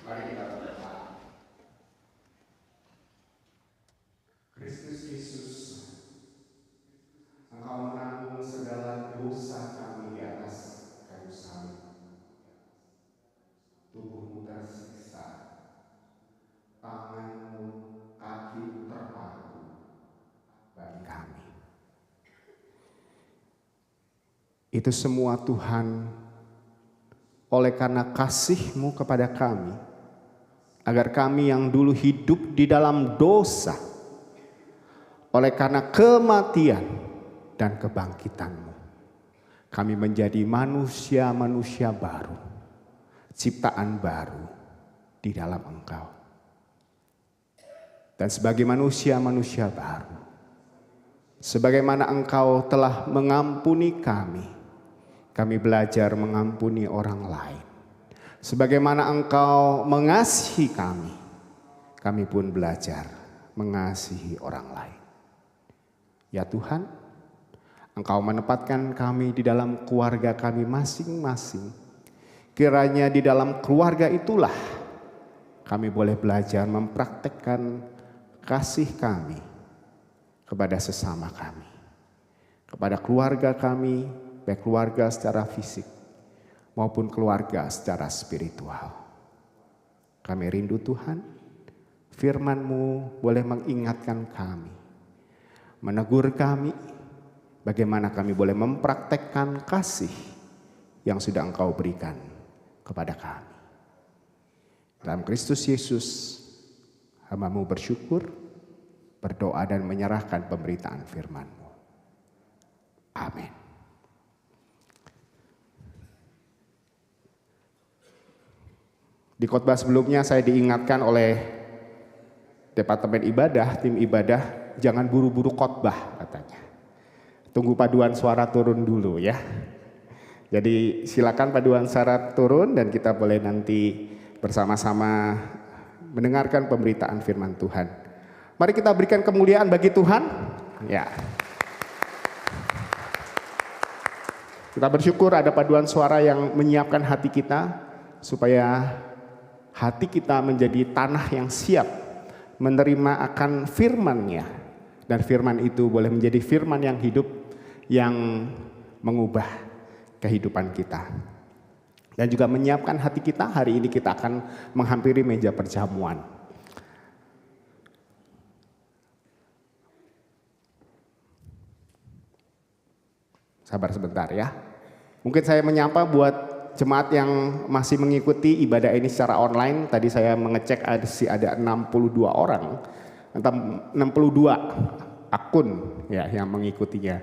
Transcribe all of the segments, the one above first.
Mari kita berdoa. Kristus Yesus, Engkau menanggung segala dosa kami di atas kayu salib. Tubuhmu tersiksa, tanganmu, kakimu terpaku bagi kami. Itu semua Tuhan, oleh karena kasih-Mu kepada kami, agar kami yang dulu hidup di dalam dosa, oleh karena kematian dan kebangkitan-Mu, kami menjadi manusia-manusia baru, ciptaan baru di dalam Engkau. Dan sebagai manusia-manusia baru, sebagaimana Engkau telah mengampuni kami belajar mengampuni orang lain. Sebagaimana Engkau mengasihi kami pun belajar mengasihi orang lain. Ya Tuhan, Engkau menempatkan kami di dalam keluarga kami masing-masing. Kiranya di dalam keluarga itulah kami boleh belajar mempraktekkan kasih kami kepada sesama kami, kepada keluarga kami, baik keluarga secara fisik maupun keluarga secara spiritual. Kami rindu Tuhan, firman-Mu boleh mengingatkan kami, menegur kami, bagaimana kami boleh mempraktekkan kasih yang sudah Engkau berikan kepada kami. Dalam Kristus Yesus, hamba-Mu bersyukur, berdoa dan menyerahkan pemberitaan firman-Mu. Amin. Di khotbah sebelumnya saya diingatkan oleh Departemen Ibadah, tim ibadah, jangan buru-buru khotbah katanya. Tunggu paduan suara turun dulu ya. Jadi silakan paduan suara turun dan kita boleh nanti bersama-sama mendengarkan pemberitaan firman Tuhan. Mari kita berikan kemuliaan bagi Tuhan. Ya. Kita bersyukur ada paduan suara yang menyiapkan hati kita supaya hati kita menjadi tanah yang siap menerima akan firman-Nya. Dan firman itu boleh menjadi firman yang hidup, yang mengubah kehidupan kita. Dan juga menyiapkan hati kita, hari ini kita akan menghampiri meja perjamuan. Sabar sebentar ya. Mungkin saya menyapa buat jemaat yang masih mengikuti ibadah ini secara online. Tadi saya mengecek ada 62 orang, entah 62 akun ya yang mengikutinya.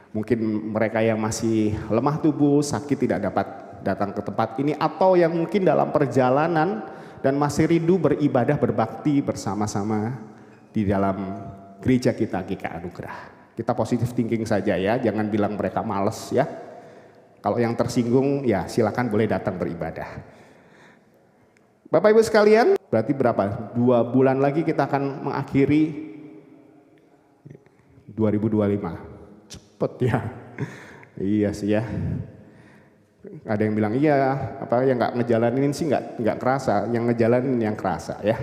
Mungkin mereka yang masih lemah tubuh, sakit tidak dapat datang ke tempat ini, atau yang mungkin dalam perjalanan dan masih rindu beribadah berbakti bersama-sama di dalam gereja kita GKI Anugerah. Kita positive thinking saja ya, jangan bilang mereka males ya. Kalau yang tersinggung ya silakan boleh datang beribadah. Bapak Ibu sekalian, berarti berapa? 2 bulan lagi kita akan mengakhiri 2025. Cepet ya. Iya sih ya. Ada yang bilang iya, apa yang nggak ngejalanin sih nggak kerasa, yang ngejalanin yang kerasa ya.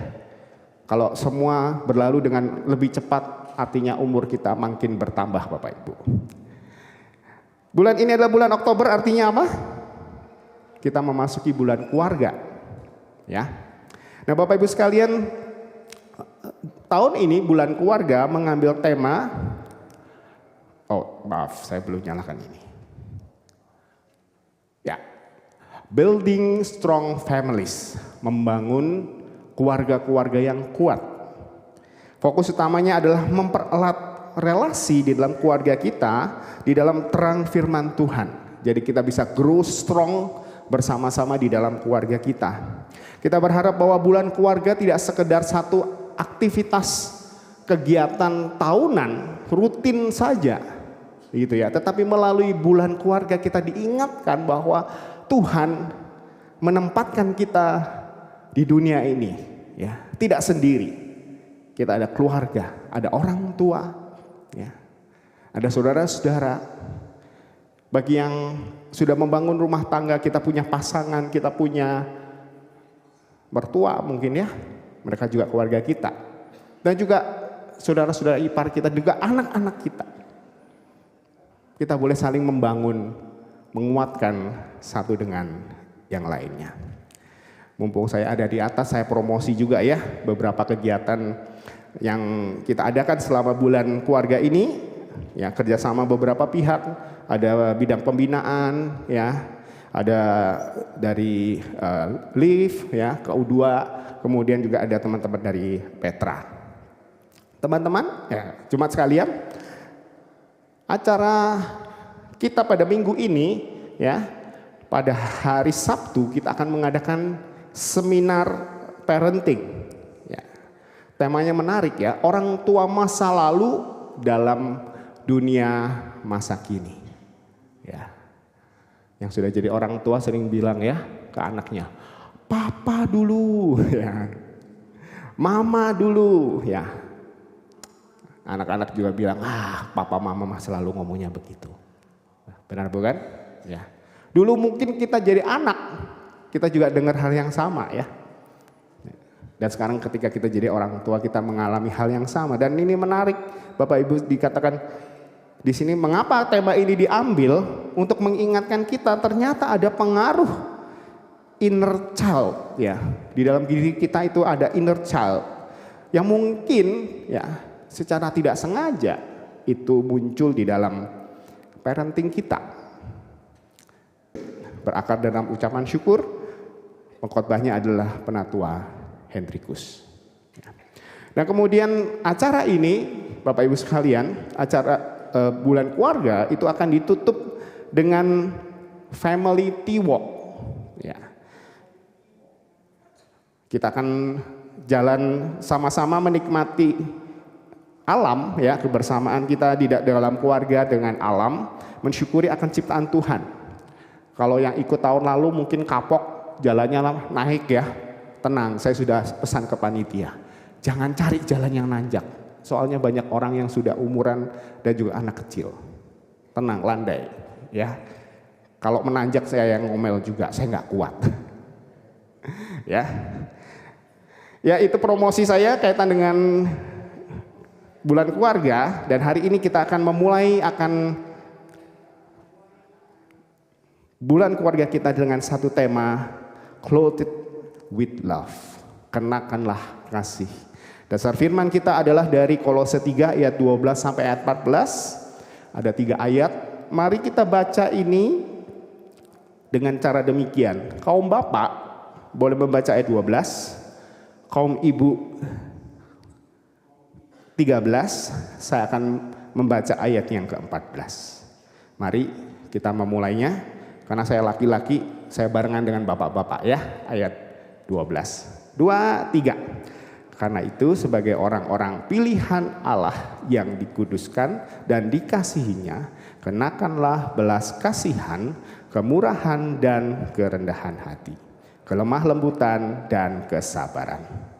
Kalau semua berlalu dengan lebih cepat, artinya umur kita makin bertambah Bapak Ibu. Bulan ini adalah bulan Oktober, artinya apa? Kita memasuki bulan keluarga. Ya. Nah Bapak Ibu sekalian, tahun ini bulan keluarga mengambil tema, oh maaf saya belum nyalakan ini. Ya, building strong families, membangun keluarga-keluarga yang kuat. Fokus utamanya adalah mempererat relasi di dalam keluarga kita, di dalam terang firman Tuhan. Jadi kita bisa grow strong bersama-sama di dalam keluarga kita. Kita berharap bahwa bulan keluarga tidak sekedar satu aktivitas kegiatan tahunan, rutin saja. Gitu ya. Tetapi melalui bulan keluarga kita diingatkan bahwa Tuhan menempatkan kita di dunia ini ya, tidak sendiri. Kita ada keluarga, ada orang tua, ya, ada saudara-saudara. Bagi yang sudah membangun rumah tangga, kita punya pasangan, kita punya mertua mungkin ya, mereka juga keluarga kita. Dan juga saudara-saudara ipar kita, juga anak-anak kita. Kita boleh saling membangun, menguatkan satu dengan yang lainnya. Mumpung saya ada di atas, saya promosi juga ya beberapa kegiatan yang kita adakan selama bulan keluarga ini, ya kerjasama beberapa pihak, ada bidang pembinaan, ya, ada dari LIV, ya, KU2, kemudian juga ada teman-teman dari Petra. Teman-teman, ya, jemaat sekalian, acara kita pada minggu ini, ya, pada hari Sabtu kita akan mengadakan seminar parenting. Temanya menarik ya, orang tua masa lalu dalam dunia masa kini. Ya. Yang sudah jadi orang tua sering bilang ya ke anaknya, papa dulu, ya. Mama dulu, ya. Anak-anak juga bilang, papa mama mah selalu ngomongnya begitu. Benar bukan? Ya. Dulu mungkin kita jadi anak, kita juga dengar hal yang sama ya. Dan sekarang ketika kita jadi orang tua, kita mengalami hal yang sama. Dan ini menarik, Bapak Ibu, dikatakan di sini mengapa tema ini diambil untuk mengingatkan kita ternyata ada pengaruh inner child ya. Di dalam diri kita itu ada inner child yang mungkin ya secara tidak sengaja itu muncul di dalam parenting kita. Berakar dalam ucapan syukur, pengkhotbahnya adalah Penatua Hendrikus. Nah kemudian acara ini Bapak Ibu sekalian, acara bulan keluarga itu akan ditutup dengan family tea walk. Ya. Kita akan jalan sama-sama menikmati alam ya, kebersamaan kita di dalam keluarga dengan alam, mensyukuri akan ciptaan Tuhan. Kalau yang ikut tahun lalu mungkin kapok jalannya naik ya. Tenang, saya sudah pesan ke panitia. Jangan cari jalan yang nanjak. Soalnya banyak orang yang sudah umuran dan juga anak kecil. Tenang, landai. Ya, kalau menanjak saya yang ngomel juga, saya nggak kuat. Ya, ya itu promosi saya kaitan dengan bulan keluarga. Dan hari ini kita akan memulai bulan keluarga kita dengan satu tema, Clothed with love, kenakanlah kasih. Dasar firman kita adalah dari Kolose 3 ayat 12 sampai ayat 14. Ada 3 ayat. Mari kita baca ini dengan cara demikian. Kaum bapak boleh membaca ayat 12, kaum ibu 13, saya akan membaca ayat yang ke-14. Mari kita memulainya, karena saya laki-laki, saya barengan dengan bapak-bapak ya, ayat 12. 2, 3. Karena itu sebagai orang-orang pilihan Allah yang dikuduskan dan dikasihinya, kenakanlah belas kasihan, kemurahan dan kerendahan hati, kelemah lembutan dan kesabaran.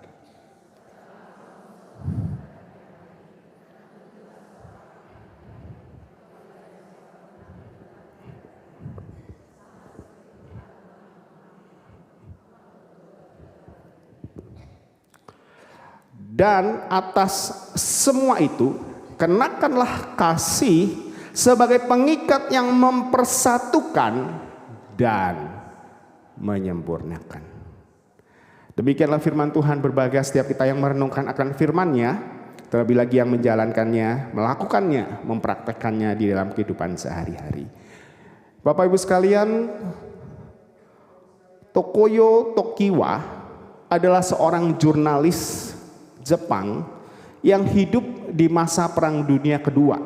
Dan atas semua itu, kenakanlah kasih sebagai pengikat yang mempersatukan dan menyempurnakan. Demikianlah firman Tuhan. Berbahagia setiap kita yang merenungkan akan firman-Nya, terlebih lagi yang menjalankannya, melakukannya, mempraktekkannya di dalam kehidupan sehari-hari. Bapak Ibu sekalian, Tokoyo Tokiwa adalah seorang jurnalis Jepang yang hidup di masa Perang Dunia Kedua.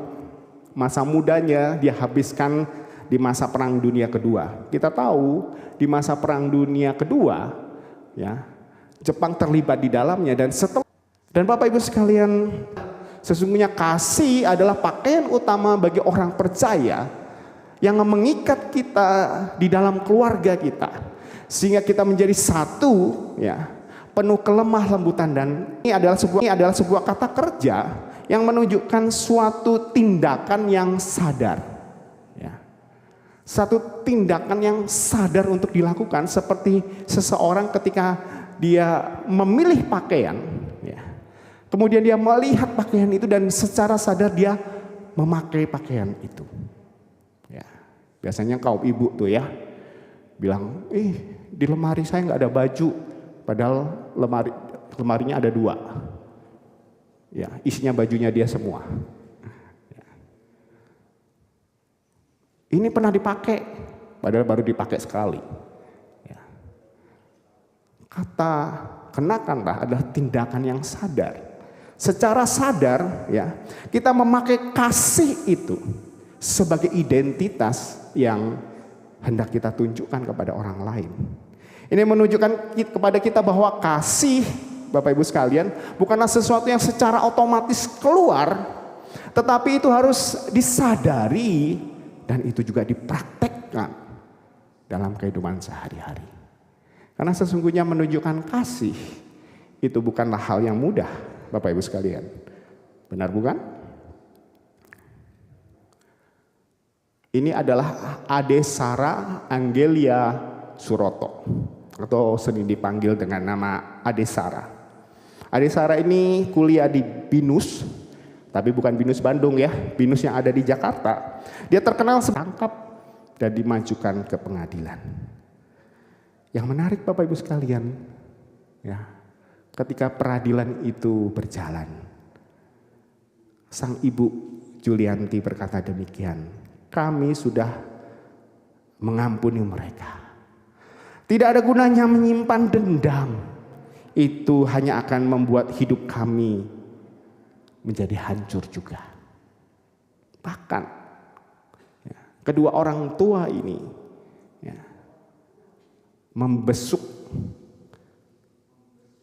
Masa mudanya dia habiskan di masa Perang Dunia Kedua. Kita tahu di masa Perang Dunia Kedua, ya, Jepang terlibat di dalamnya dan Bapak Ibu sekalian, sesungguhnya kasih adalah pakaian utama bagi orang percaya yang mengikat kita di dalam keluarga kita, sehingga kita menjadi satu, ya, penuh kelemah lembutan. Dan ini adalah sebuah kata kerja yang menunjukkan suatu tindakan yang sadar, ya. Satu tindakan yang sadar untuk dilakukan, seperti seseorang ketika dia memilih pakaian, ya, kemudian dia melihat pakaian itu dan secara sadar dia memakai pakaian itu. Ya, biasanya kaum ibu tuh ya bilang, di lemari saya nggak ada baju, padahal lemarinya ada 2. Ya, isinya bajunya dia semua. Ya. Ini pernah dipakai, padahal baru dipakai sekali. Ya. Kata kenakanlah adalah tindakan yang sadar. Secara sadar, ya, kita memakai kasih itu sebagai identitas yang hendak kita tunjukkan kepada orang lain. Ini menunjukkan kepada kita bahwa kasih, Bapak Ibu sekalian, bukanlah sesuatu yang secara otomatis keluar, tetapi itu harus disadari dan itu juga dipraktekkan dalam kehidupan sehari-hari. Karena sesungguhnya menunjukkan kasih itu bukanlah hal yang mudah, Bapak Ibu sekalian. Benar bukan? Ini adalah Ade Sara Anggelia Suroto, atau sering dipanggil dengan nama Ade Sara. Ade Sara ini kuliah di BINUS, tapi bukan BINUS Bandung ya, BINUS yang ada di Jakarta. Dia terkenal ditangkap dan dimajukan ke pengadilan. Yang menarik Bapak Ibu sekalian, ya, ketika peradilan itu berjalan, sang ibu Julianti berkata demikian, kami sudah mengampuni mereka. Tidak ada gunanya menyimpan dendam. Itu hanya akan membuat hidup kami menjadi hancur juga. Bahkan ya, kedua orang tua ini ya, membesuk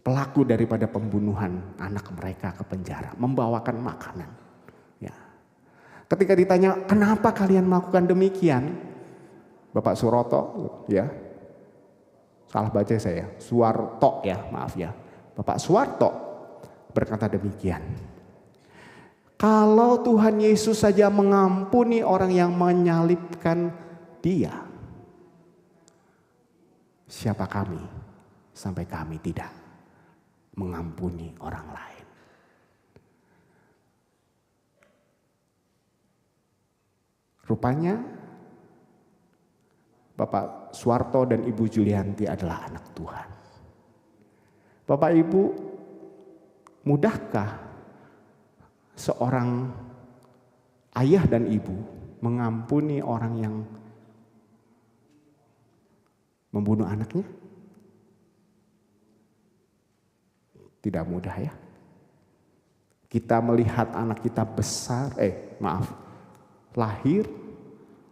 pelaku daripada pembunuhan anak mereka ke penjara, membawakan makanan. Ya. Ketika ditanya, kenapa kalian melakukan demikian? Bapak Suroto, ya, salah baca saya, Suwarto ya, maaf ya. Bapak Suwarto berkata demikian. Kalau Tuhan Yesus saja mengampuni orang yang menyalibkan dia, siapa kami sampai kami tidak mengampuni orang lain? Rupanya Bapak Suwarto dan Ibu Julianti adalah anak Tuhan. Bapak Ibu, mudahkah seorang ayah dan ibu mengampuni orang yang membunuh anaknya? Tidak mudah ya. Kita melihat anak kita lahir,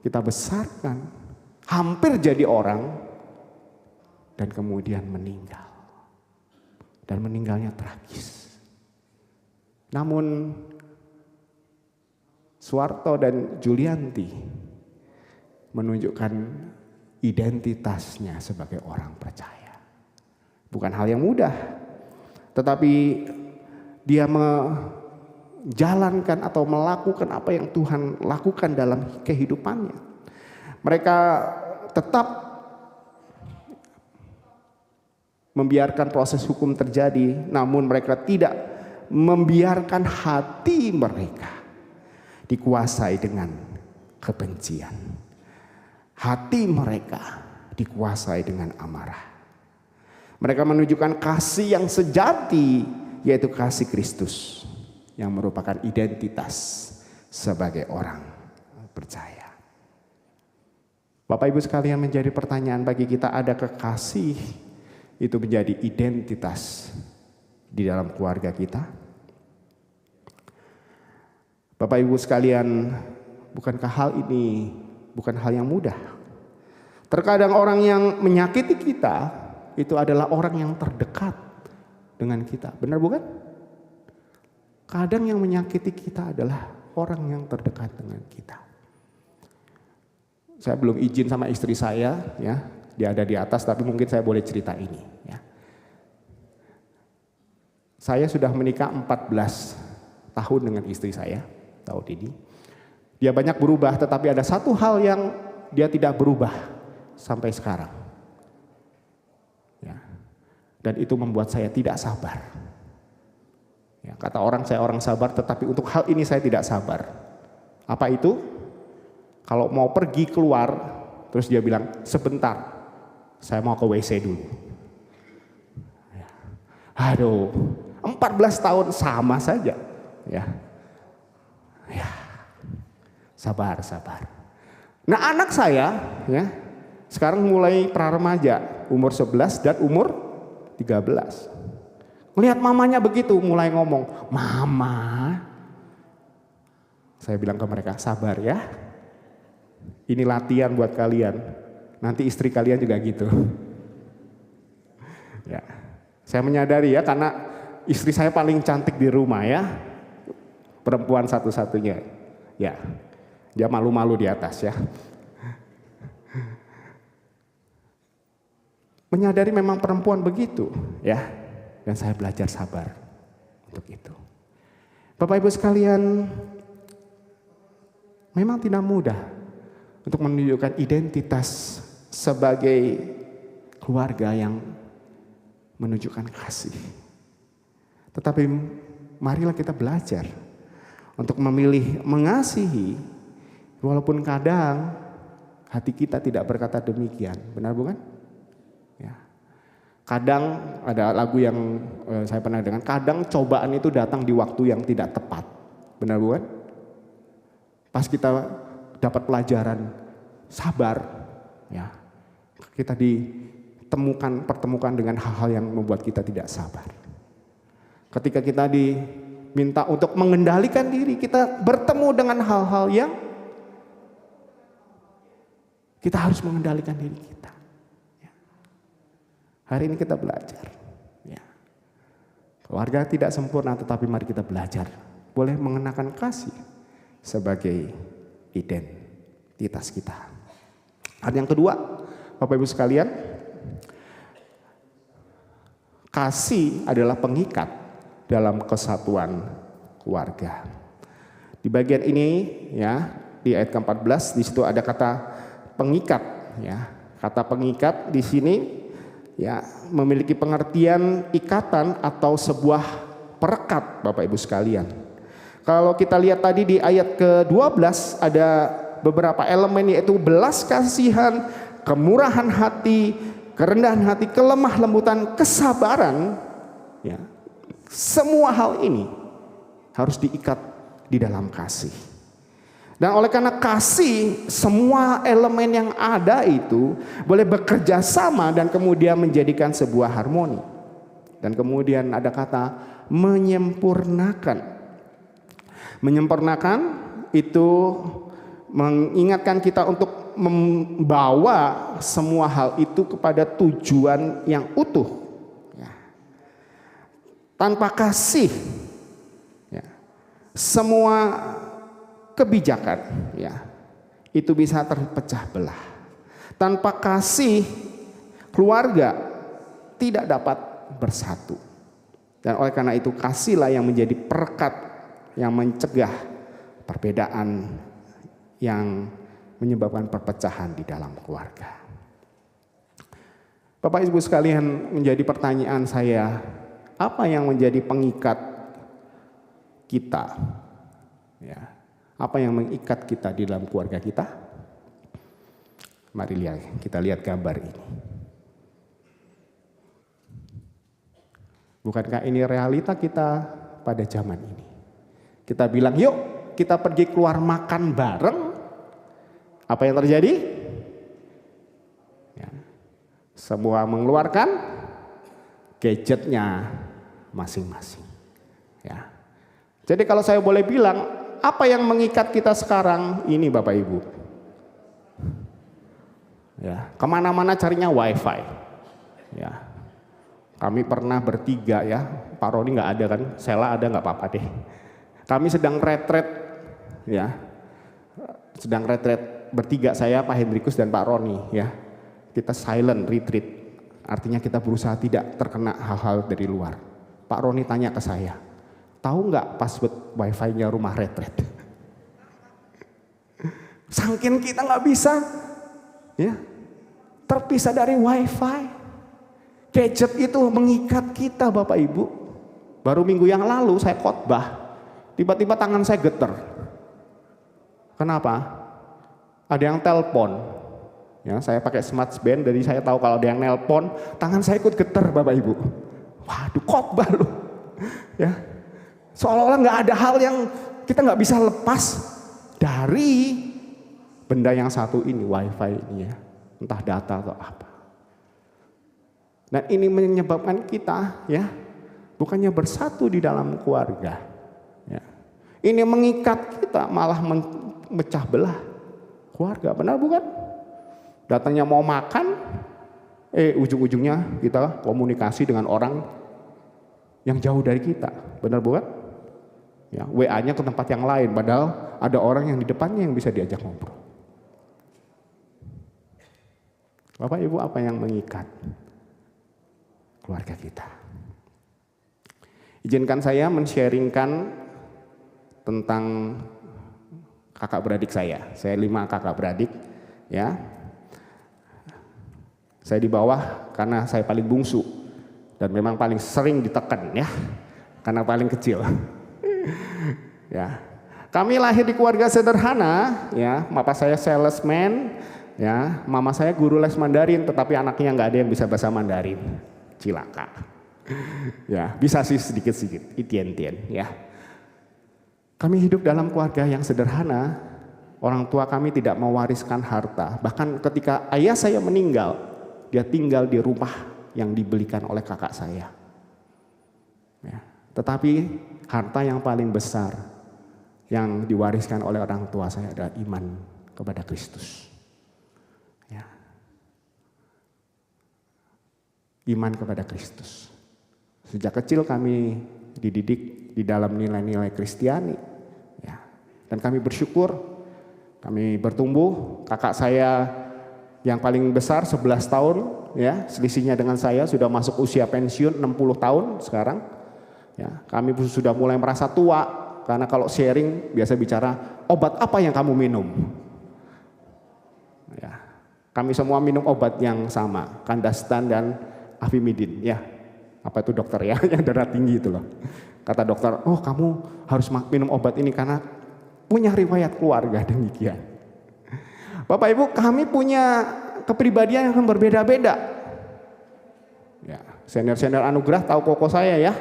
kita besarkan, hampir jadi orang, dan kemudian meninggal. Dan meninggalnya tragis. Namun Suwarto dan Julianti menunjukkan identitasnya sebagai orang percaya. Bukan hal yang mudah, tetapi dia menjalankan atau melakukan apa yang Tuhan lakukan dalam kehidupannya. Mereka tetap membiarkan proses hukum terjadi, namun mereka tidak membiarkan hati mereka dikuasai dengan kebencian. Hati mereka dikuasai dengan amarah. Mereka menunjukkan kasih yang sejati, yaitu kasih Kristus yang merupakan identitas sebagai orang percaya. Bapak Ibu sekalian, menjadi pertanyaan bagi kita, adakah kasih itu menjadi identitas di dalam keluarga kita? Bapak Ibu sekalian, bukankah hal ini bukan hal yang mudah? Terkadang orang yang menyakiti kita itu adalah orang yang terdekat dengan kita. Benar bukan? Kadang yang menyakiti kita adalah orang yang terdekat dengan kita. Saya belum izin sama istri saya, ya, dia ada di atas, tapi mungkin saya boleh cerita ini. Ya. Saya sudah menikah 14 tahun dengan istri saya, tahun ini. Dia banyak berubah, tetapi ada satu hal yang dia tidak berubah sampai sekarang. Ya. Dan itu membuat saya tidak sabar. Ya, kata orang, saya orang sabar, tetapi untuk hal ini saya tidak sabar. Apa itu? Kalau mau pergi keluar, terus dia bilang, sebentar, saya mau ke WC dulu. Ya. Aduh, 14 tahun sama saja. Ya, sabar. Nah, anak saya, ya, sekarang mulai pra-remaja, umur 11 dan umur 13. Melihat mamanya begitu, mulai ngomong, "Mama." Saya bilang ke mereka, sabar ya. Ini latihan buat kalian. Nanti istri kalian juga gitu. Ya, saya menyadari ya, karena istri saya paling cantik di rumah ya. Perempuan satu-satunya. Ya, dia malu-malu di atas ya. Menyadari memang perempuan begitu ya. Dan saya belajar sabar untuk itu. Bapak Ibu sekalian, memang tidak mudah untuk menunjukkan identitas sebagai keluarga yang menunjukkan kasih. Tetapi marilah kita belajar untuk memilih mengasihi, walaupun kadang hati kita tidak berkata demikian. Benar bukan? Ya. Kadang ada lagu yang saya pernah dengar, kadang cobaan itu datang di waktu yang tidak tepat. Benar bukan? Pas kita dapat pelajaran sabar, ya, kita pertemukan dengan hal-hal yang membuat kita tidak sabar. Ketika kita diminta untuk mengendalikan diri, kita bertemu dengan hal-hal yang kita harus mengendalikan diri kita. Hari ini kita belajar. Ya. Keluarga tidak sempurna, tetapi mari kita belajar. Boleh mengenakan kasih sebagai identitas kita. Hal yang kedua, Bapak Ibu sekalian, kasih adalah pengikat dalam kesatuan keluarga. Di bagian ini ya, di ayat ke-14 di situ ada kata pengikat ya. Kata pengikat di sini ya, memiliki pengertian ikatan atau sebuah perekat, Bapak Ibu sekalian. Kalau kita lihat tadi di ayat ke-12 ada beberapa elemen, yaitu belas kasihan, kemurahan hati, kerendahan hati, kelemah lembutan, kesabaran. Ya, semua hal ini harus diikat di dalam kasih. Dan oleh karena kasih, semua elemen yang ada itu boleh bekerja sama dan kemudian menjadikan sebuah harmoni. Dan kemudian ada kata menyempurnakan. Menyempurnakan itu mengingatkan kita untuk membawa semua hal itu kepada tujuan yang utuh. Ya. Tanpa kasih, ya, semua kebijakan ya itu bisa terpecah belah. Tanpa kasih, keluarga tidak dapat bersatu. Dan oleh karena itu kasihlah yang menjadi perekat yang mencegah perbedaan yang menyebabkan perpecahan di dalam keluarga. Bapak Ibu sekalian, menjadi pertanyaan saya, apa yang menjadi pengikat kita? Ya. Apa yang mengikat kita di dalam keluarga kita? Mari kita lihat gambar ini. Bukankah ini realita kita pada zaman ini? Kita bilang, yuk kita pergi keluar makan bareng. Apa yang terjadi? Ya, semua mengeluarkan gadgetnya masing-masing. Ya. Jadi kalau saya boleh bilang, apa yang mengikat kita sekarang ini Bapak Ibu? Ya, kemana-mana carinya wifi. Ya, kami pernah bertiga ya, Pak Roni nggak ada kan, Sela ada nggak apa-apa deh. Kami sedang retret, ya, sedang retret bertiga, saya, Pak Hendrikus dan Pak Roni ya. Kita silent retreat, artinya kita berusaha tidak terkena hal-hal dari luar. Pak Roni tanya ke saya, tahu nggak password wifi-nya rumah retret? Saking kita nggak bisa, ya, terpisah dari wifi. Gadget itu mengikat kita Bapak Ibu. Baru minggu yang lalu saya khotbah, tiba-tiba tangan saya getar. Kenapa? Ada yang telepon. Ya, saya pakai smartband, jadi saya tahu kalau ada yang nelpon, tangan saya ikut getar Bapak Ibu. Waduh, khotbah loh. Ya, seolah-olah nggak ada hal yang kita nggak bisa lepas dari benda yang satu ini, wifi ini ya, entah data atau apa. Dan ini menyebabkan kita ya, bukannya bersatu di dalam keluarga. Ya. Ini mengikat kita, malah memecah belah keluarga, benar bukan? Datangnya mau makan, ujung-ujungnya kita komunikasi dengan orang yang jauh dari kita, benar bukan? Ya, WA-nya ke tempat yang lain, padahal ada orang yang di depannya yang bisa diajak ngobrol. Bapak Ibu, apa yang mengikat keluarga kita? Izinkan saya men-sharingkan tentang kakak beradik saya. Saya 5 kakak beradik, ya. Saya di bawah karena saya paling bungsu dan memang paling sering ditekan ya, karena paling kecil. Ya, kami lahir di keluarga sederhana, ya. Bapak saya salesman, ya. Mama saya guru les Mandarin, tetapi anaknya nggak ada yang bisa bahasa Mandarin, cilaka. Ya, bisa sih sedikit-sedikit, itien-tien, ya. Kami hidup dalam keluarga yang sederhana. Orang tua kami tidak mewariskan harta. Bahkan ketika ayah saya meninggal, dia tinggal di rumah yang dibelikan oleh kakak saya. Ya. Tetapi harta yang paling besar yang diwariskan oleh orang tua saya adalah iman kepada Kristus. Ya. Iman kepada Kristus. Sejak kecil kami dididik di dalam nilai-nilai Kristiani. Ya. Dan kami bersyukur, kami bertumbuh. Kakak saya yang paling besar 11 tahun, ya, selisihnya dengan saya sudah masuk usia pensiun 60 tahun sekarang. Ya, kami sudah mulai merasa tua karena kalau sharing biasa bicara obat apa yang kamu minum. Ya, kami semua minum obat yang sama, Kandastan dan Afimidin. Ya, apa itu dokter ya, yang darah tinggi itu loh. Kata dokter, oh kamu harus minum obat ini karena punya riwayat keluarga demikian. Bapak Ibu, kami punya kepribadian yang berbeda-beda. Ya, senior-senior anugerah tahu koko saya ya.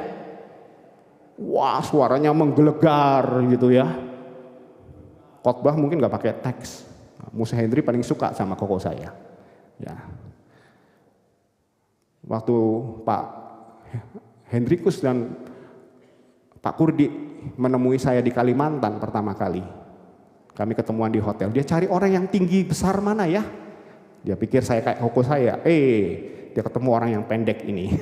Wah, suaranya menggelegar gitu ya. Khotbah mungkin nggak pakai teks. Musa Hendri paling suka sama koko saya. Ya. Waktu Pak Hendrikus dan Pak Kurdi menemui saya di Kalimantan pertama kali. Kami ketemuan di hotel, dia cari orang yang tinggi besar mana ya. Dia pikir saya kayak koko saya, dia ketemu orang yang pendek ini.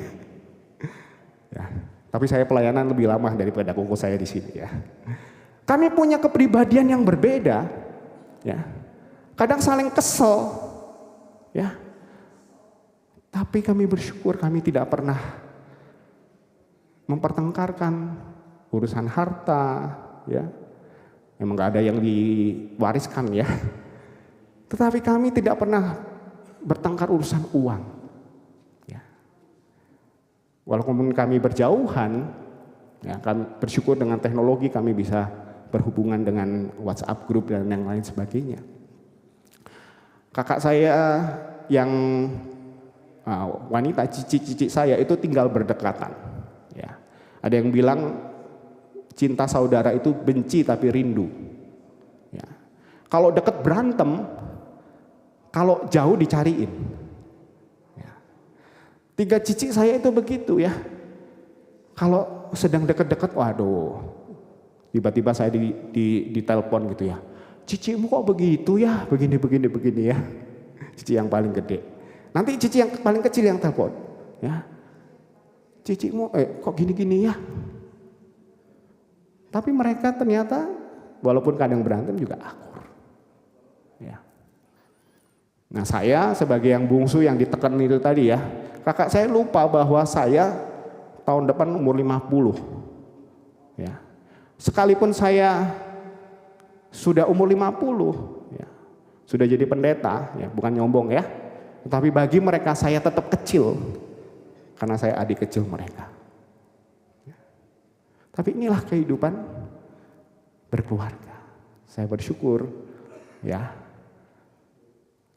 Ya, tapi saya pelayanan lebih lama daripada koko saya di sini ya. Kami punya kepribadian yang berbeda, ya. Kadang saling kesel, ya. Tapi kami bersyukur kami tidak pernah mempertengkarkan urusan harta, ya. Memang gak ada yang diwariskan ya. Tetapi kami tidak pernah bertengkar urusan uang. Ya. Walaupun kami berjauhan, ya, kami bersyukur dengan teknologi kami bisa berhubungan dengan WhatsApp group dan yang lain sebagainya. Kakak saya yang wanita, cici-cici saya itu tinggal berdekatan. Ya. Ada yang bilang cinta saudara itu benci tapi rindu. Ya. Kalau deket berantem, kalau jauh dicariin. Ya. 3 cici saya itu begitu ya. Kalau sedang deket-deket, waduh, tiba-tiba saya di telepon gitu ya. Cicimu kok begitu ya, begini ya. Cici yang paling gede. Nanti cici yang paling kecil yang telepon. Ya. Cicimu kok gini-gini ya. Tapi mereka ternyata walaupun kadang berantem juga akur. Ya. Nah saya sebagai yang bungsu yang ditekan itu tadi ya, kakak saya lupa bahwa saya tahun depan umur 50. Ya. Sekalipun saya sudah umur 50, ya, sudah jadi pendeta, ya, bukan nyombong ya, tetapi bagi mereka saya tetap kecil. karena saya adik kecil mereka. Tapi inilah kehidupan berkeluarga. Saya bersyukur ya,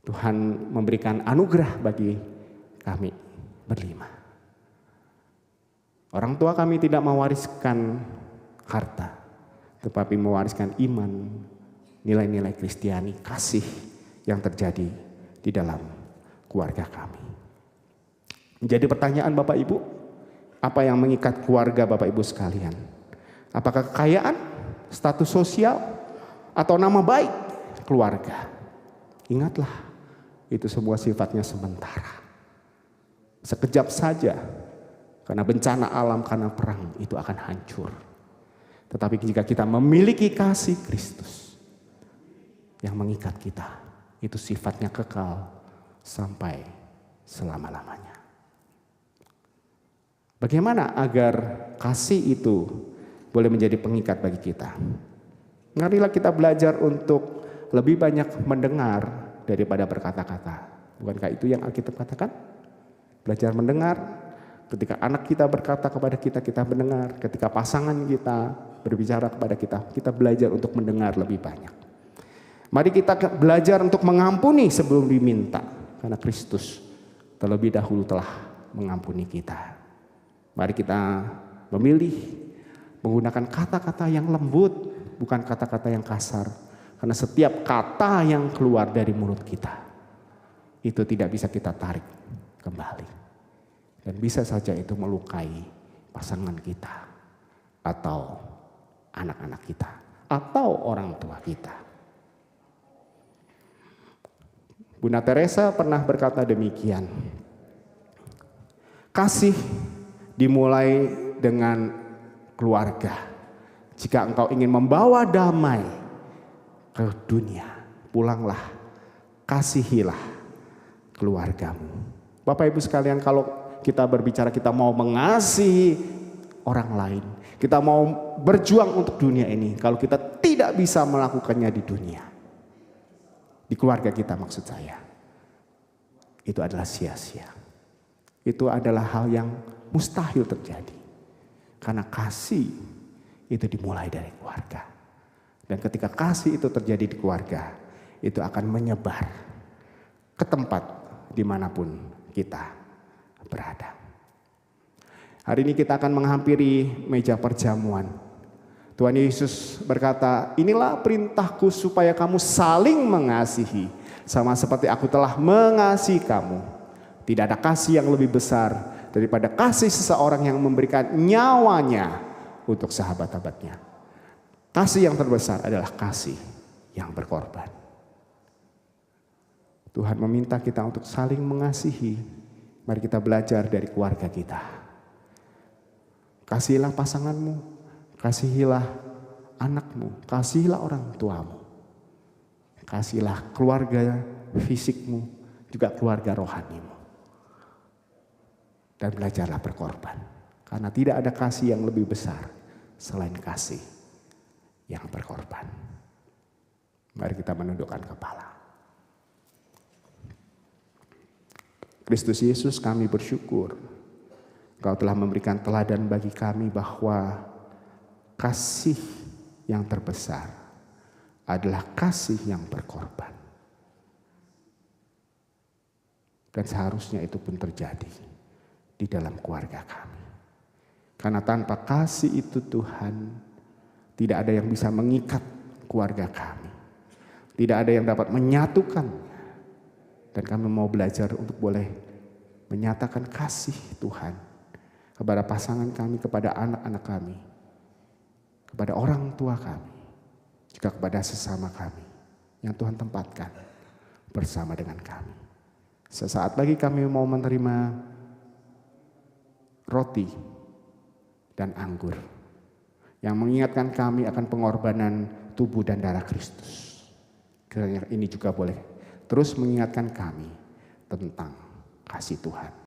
Tuhan memberikan anugerah bagi kami berlima. Orang tua kami tidak mewariskan harta, tetapi mewariskan iman, nilai-nilai Kristiani, kasih yang terjadi di dalam keluarga kami. Jadi pertanyaan Bapak Ibu, apa yang mengikat keluarga Bapak Ibu sekalian? Apakah kekayaan, status sosial, atau nama baik keluarga? Ingatlah, itu semua sifatnya sementara. Sekejap saja, karena bencana alam, karena perang, itu akan hancur. Tetapi jika kita memiliki kasih Kristus yang mengikat kita, itu sifatnya kekal sampai selama-lamanya. Bagaimana agar kasih itu boleh menjadi pengikat bagi kita? Marilah kita belajar untuk lebih banyak mendengar daripada berkata-kata. Bukankah itu yang Alkitab katakan? Belajar mendengar. Ketika anak kita berkata kepada kita, kita mendengar. Ketika pasangan kita berbicara kepada kita, kita belajar untuk mendengar lebih banyak. Mari kita belajar untuk mengampuni sebelum diminta. Karena Kristus terlebih dahulu telah mengampuni kita. Mari kita memilih menggunakan kata-kata yang lembut, bukan kata-kata yang kasar. Karena setiap kata yang keluar dari mulut kita, itu tidak bisa kita tarik kembali. Dan bisa saja itu melukai pasangan kita, atau anak-anak kita, atau orang tua kita. Bunda Teresa pernah berkata demikian, kasih dimulai dengan keluarga. Jika engkau ingin membawa damai ke dunia, pulanglah, kasihilah keluargamu. Bapak Ibu sekalian, kalau kita berbicara kita mau mengasihi orang lain, kita mau berjuang untuk dunia ini, kalau kita tidak bisa melakukannya di dunia, di keluarga kita maksud saya, itu adalah sia-sia. Itu adalah hal yang mustahil terjadi. Karena kasih itu dimulai dari keluarga. Dan ketika kasih itu terjadi di keluarga, itu akan menyebar ke tempat dimanapun kita berada. Hari ini kita akan menghampiri meja perjamuan. Tuhan Yesus berkata, inilah perintahku supaya kamu saling mengasihi. Sama seperti aku telah mengasihi kamu. Tidak ada kasih yang lebih besar daripada kasih seseorang yang memberikan nyawanya untuk sahabat-sahabatnya. Kasih yang terbesar adalah kasih yang berkorban. Tuhan meminta kita untuk saling mengasihi. Mari kita belajar dari keluarga kita. Kasihilah pasanganmu, kasihilah anakmu, kasihilah orang tuamu. Kasihilah keluarga fisikmu, juga keluarga rohanimu. Dan belajarlah berkorban. Karena tidak ada kasih yang lebih besar selain kasih yang berkorban. Mari kita menundukkan kepala. Kristus Yesus, kami bersyukur Engkau telah memberikan teladan bagi kami bahwa kasih yang terbesar adalah kasih yang berkorban. Dan seharusnya itu pun terjadi di dalam keluarga kami. Karena tanpa kasih itu Tuhan, tidak ada yang bisa mengikat keluarga kami. Tidak ada yang dapat menyatukan. Dan kami mau belajar untuk boleh menyatakan kasih Tuhan kepada pasangan kami, kepada anak-anak kami, kepada orang tua kami, juga kepada sesama kami yang Tuhan tempatkan bersama dengan kami. Sesaat lagi kami mau menerima roti dan anggur yang mengingatkan kami akan pengorbanan tubuh dan darah Kristus. Kiranya ini juga boleh terus mengingatkan kami tentang kasih Tuhan.